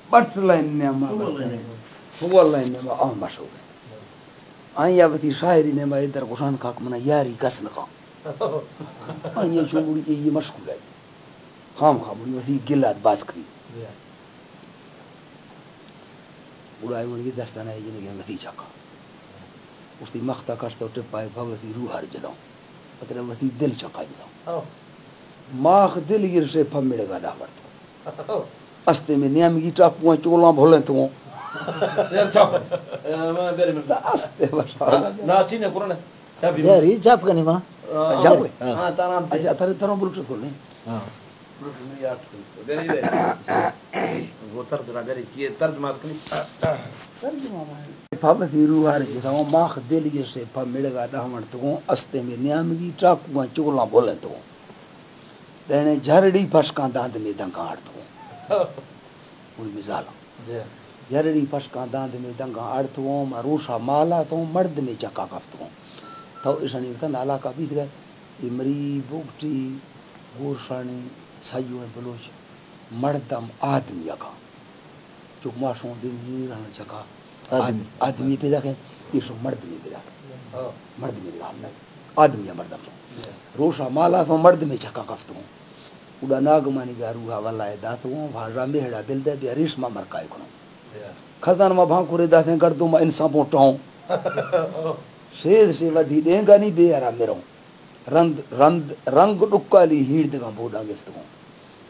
but line fool line میں آہ مشہور ہے آئیں وتی شاعری نے میں ادھر قرآن کا منا یاری کس نہ آئیں چوڑی یہ مشغول ہے خام خامڑی وتی گلات باز کری اڑائے من کی دستانہ ہے جن کے وتی چکا اس کی مختا کشتا ٹپائے بھوتی روح ہر جداؤں مطلب وتی دل چکا جداؤں ماخ دل گر سے پھمڑے گا دا ورت استے میں نیم کی ٹاکواں چولاں بھولیں تو استے بشا ناچی نے قرآن یاری جاپ کنی ماں جاوے ہاں تارام اچھا تروں بلوٹوتھ کھولنے وہ ترجمہ کرے کہ ترجمہ پھمتی روح ہر جداؤں ماخ دل گر سے پھمڑے گا دا ورت تو استے میں نیم کی ٹاکواں چولاں بھولیں تو دینے جھرڑی پھسکاں داند میں دنگاں اڑتوں پوری مثال جھرڑی پھسکاں داند میں دنگاں اڑتوں مروشا مالا تو مرد میں چکا کفتوں تو اسانی وتا نالا کا بھی گئے امری بوگٹی گورشانی سایو بلوچ مردم آدمی کا چوک ماشوں دن رہنا چکا آدمی پیدا کہ یہ سو مرد میں پیدا مرد میں رہا آدمی یا مردم روشا مالا تو مرد میں چکا کفتوں اڑا ناگمانی گا روحا والا داتوں بھاجا میڑا دل دے بیا ریشما مرکائے کنوں خزان ما بھان کورے داتیں گردوں ما انسان پوٹاؤں شیر سے ودی دینگا نہیں بے ارا میروں رنگ ڈکالی ہیڑ دگا بودا گفتوں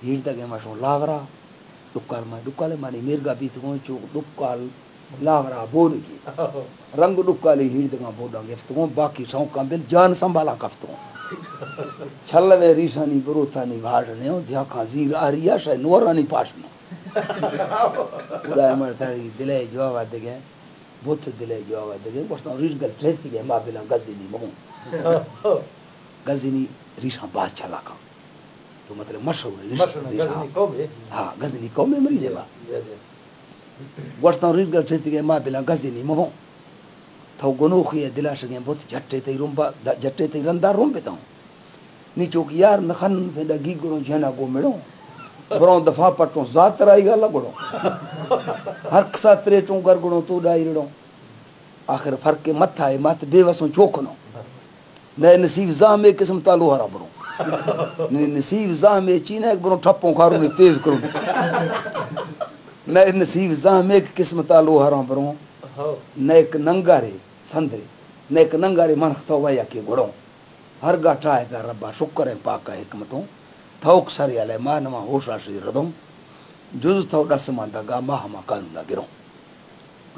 ہیڑ دگے ماشوں لاورا ڈکال ما ڈکالے مانی میرگا بیتوں چوک ڈکال لاورا بود کی رنگ ڈکالی ہیڑ دگا بودا گفتوں باقی سونکاں بل جان سنبھالا کفتوں چھل وے ریشانی بروتانی بھاڑنے دھیا کھا زیر آریا شے نورانی پاشنا خدا مرتاری دلے جواب دگے بوت دلے جواب دگے بسنا ریش گل ٹھیتی ہے ما بلا گزنی مہوں گزنی ریشان باز چلا کھا تو مطلب مشہور ہے ہاں گزنی قوم مری جبا بسنا ریش گل ٹھیتی ہے ما بلا گزنی مہوں تو گنوخی دلا شگے بوت جھٹے تے رومبا جھٹے تے رندا روم پتا نیچو کی یار نخن تے لگی گرو جنا گو مڑو بروں دفعہ پٹوں ذات رائی گا لگڑو ہر کسا تریٹوں گر گڑوں تو ڈائی رڑوں آخر فرق کے مت آئے مت بے وسوں چوکنوں نئے نصیب زام ایک قسم تالو ہرا بروں نصیب زام ایک چین ایک بروں ٹھپوں کھاروں نے تیز کروں نئے نصیب زام ایک قسم تالو ہرا بروں نیک ننگارے سندرے نیک ننگارے منختو ویا کے گھڑوں ہر گاٹھا ہے دا ربا شکر ہے پاکا حکمتوں تھوک سری علی مانوا ہوشا شی ردوں جز تھو دس ماندا گا ماہ ما کاندا گروں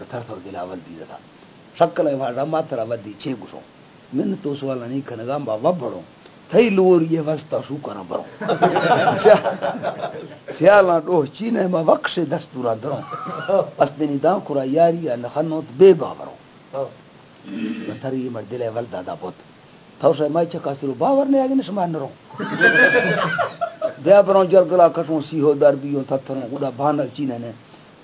تھر تھو دلا ولدی دا شکل ہے واڑا ماترا ودی چھ گسوں من تو سوالا نہیں کھنگا با وبڑوں تھئی لور یہ واسطہ شو کرا بروں سیالا دو چینے ما وقش دستورا دروں اسدنی دا کھرا یاری نخنوت بے باوروں تھری مر دلے ولدا دا بوت تھو سے میں چکا سرو باور نے اگے نشمان نروں بیا بروں جرگلا کٹوں سیہو در بیوں تھتھروں اڑا بھانا چینے نے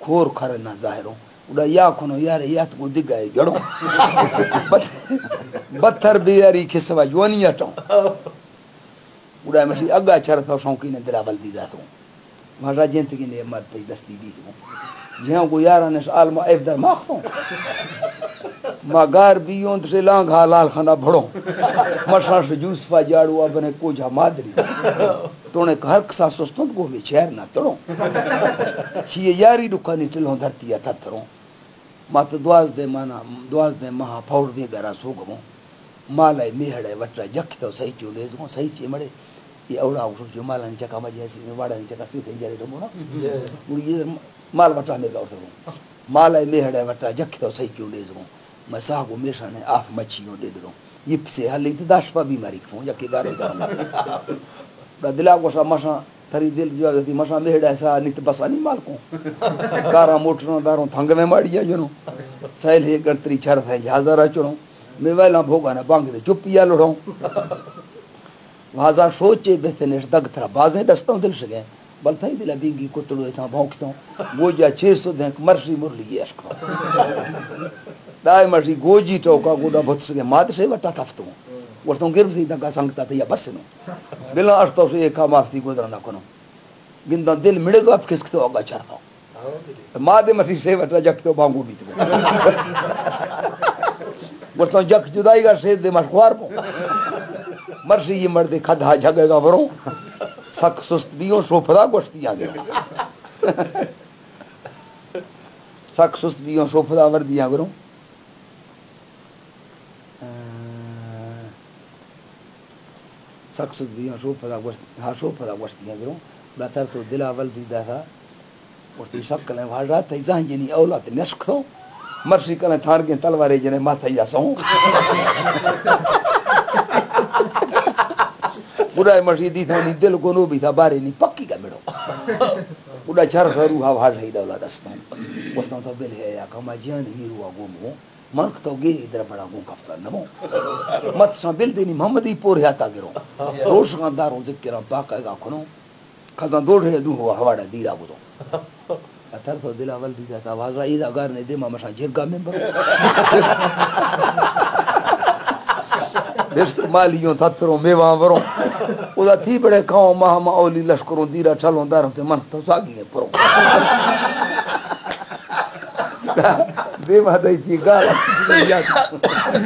کھور کھر نہ ظاہروں اڑا یا کھنو یار یات کو دگائے جڑوں بتھر بیاری کھسوا جوانی اٹوں اڑا مسی اگا چر تھو شوقی نے دلا ولدی داتوں مہاراج جنت کی نے مرد دستی بیتوں جہاں کو یارا نے عالم ایف در ماختوں ماگار بیوں سے لانگ حلال خانہ بھڑوں مشاش یوسفا جاڑو ابنے کوجا مادری تو نے ہر کسا سستوں کو میں شہر نہ تڑوں چھ یاری دکانی ٹلوں دھرتی تھتھروں مات دواز دے مانا دواز دے مہا پھوڑ وے گرا سوگموں مالے میہڑے وٹا جک تو صحیح چولے زوں صحیح چے مڑے یہ اوڑا جو مالا نہیں چکا مجے سی واڑا نہیں چکا سی جارے ڈمونا یہ مال وٹا میں گاؤ تو مالے میہڑے وٹا جک تو صحیح چولے زوں مسا کو میشا نے آف مچھیوں دے دوں یہ سے حلی داشپا بیماری کھوں جا کے گارو دا دلا کو سا مسا تری دل جو دی مسا میڑا سا نیت بسا نہیں مال کو کارا موٹروں داروں تھنگ میں ماڑیا جنوں سہل ہے گڑتری چر تھے ہزار چڑوں میں ویلا بھوگا نہ بانگ دے چپیا لڑوں وازا سوچے بہتنش دگ تھرا بازیں دستوں دل سگے بل تھئی دلا بینگی کتڑو ایتھا بھونکتوں گوجا 600 دے مرسی مرلی عشق دائے مرسی گوجی ٹوکا گوڈا بہت سگے ماد سے وٹا تفتوں ورتوں گرفتی دگا سنگتا تھا یا بس نو بلا اشتو سے ایک مافتی گزرنا کنو گندا دل مڑے گا کس تو آگا چڑھتا ہوں ماں دے مرسی سے وٹا جک تو بانگو بھی تو بڑھتا جک جدائی گا سے دے مشخوار پو مرسی یہ مرد کھدا جھگے گا بروں سک سست بیوں سوپدا گوشتی آگے سک سست بیوں سوپدا وردی آگے بروں سک سست بیوں سوپدا گوشتی آگے بروں بہتر تو دل اول دیدہ تھا اس کی شکل ہے وارڈا تھی جہاں جنی اولاد نشک تھو مرسی کریں تھار کے تلوارے جنے ماتھا یا سوں بڑا مرسی دی تھا نہیں دل کو نو بھی تھا بارے نہیں پکی کا میڑو بڑا چر خرو ہا وار رہی دا اولاد استان وقتا تو بل ہے یا کما جان ہی روا گومو منک تو گے ادھر بڑا گون کفتہ نمو مت سا بل دینی محمدی پور ہاتا گرو روش خانداروں ذکر پاک گا کھنو خزاں دوڑ ہے دو ہوا ہواڑا دیرا بدو اتر تو دل اول دیتا تھا واضح عید اگر نے دے ماشا جرگا ممبر دست مالیوں تھتروں میواں وروں ادا تھی بڑے کھاؤ ماہ اولی لشکروں دیرا چلوں داروں تے من تو ساگی ہے پرو دے مادہ چی گالا